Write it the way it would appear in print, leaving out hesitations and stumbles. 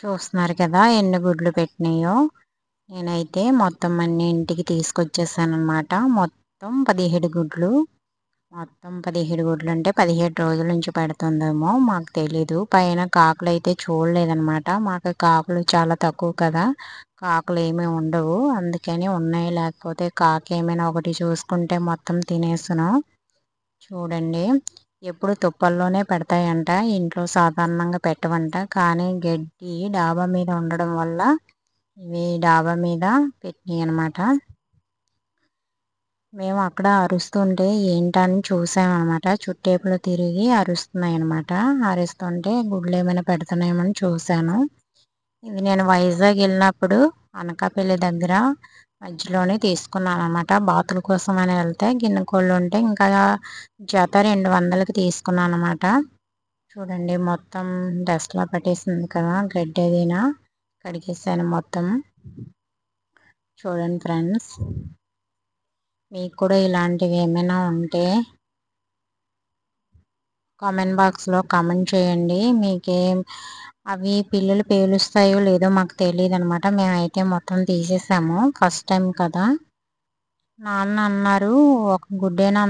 చూస్తున్నారు కదా ఎన్ని గుడ్లు పెట్టినాయో. నేనైతే మొత్తం అన్ని ఇంటికి తీసుకొచ్చేసాను అనమాట. మొత్తం 17 గుడ్లు. మొత్తం 17 గుడ్లు అంటే 17 రోజుల నుంచి పెడుతుందేమో మాకు తెలీదు. పైన కాకులు అయితే చూడలేదనమాట. మాకు కాకులు చాలా తక్కువ కదా, కాకులు ఏమీ ఉండవు. అందుకని ఉన్నాయి, లేకపోతే కాకి ఏమైనా ఒకటి చూసుకుంటే మొత్తం తినేసును. చూడండి, ఎప్పుడు తుప్పల్లోనే పెడతాయంట, ఇంట్లో సాధారణంగా పెట్టవంట. కానీ గడ్డి డాబా మీద ఉండడం వల్ల ఇవి డాబా మీద పెట్టినాయి అనమాట. మేము అక్కడ అరుస్తుంటే ఏంటని చూసామన్నమాట. చుట్టేపులు తిరిగి అరుస్తున్నాయి అనమాట. అరుస్తుంటే గుడ్లు ఏమైనా పెడుతున్నాయేమని చూశాను. ఇది నేను వైజాగ్ వెళ్ళినప్పుడు అనకాపల్లి దగ్గర మధ్యలోనే తీసుకున్నాను అనమాట. బాతుల కోసం అని వెళ్తే గిన్నె కోళ్ళు ఉంటే ఇంకా జత 200కి తీసుకున్నాను అనమాట. చూడండి, మొత్తం డస్ట్లా పట్టేసింది కదా, గడ్డి అదినా కడిగేసాను మొత్తం. చూడండి ఫ్రెండ్స్, మీకు కూడా ఇలాంటివి ఏమైనా ఉంటే కామెంట్ బాక్స్లో కామెంట్ చేయండి. మీకేం అవి పిల్లలు పేలుస్తాయో లేదో మాకు తెలియదు అనమాట. మేమైతే మొత్తం తీసేసాము, ఫస్ట్ టైం కదా. నాన్న అన్నారు ఒక గుడ్డేనా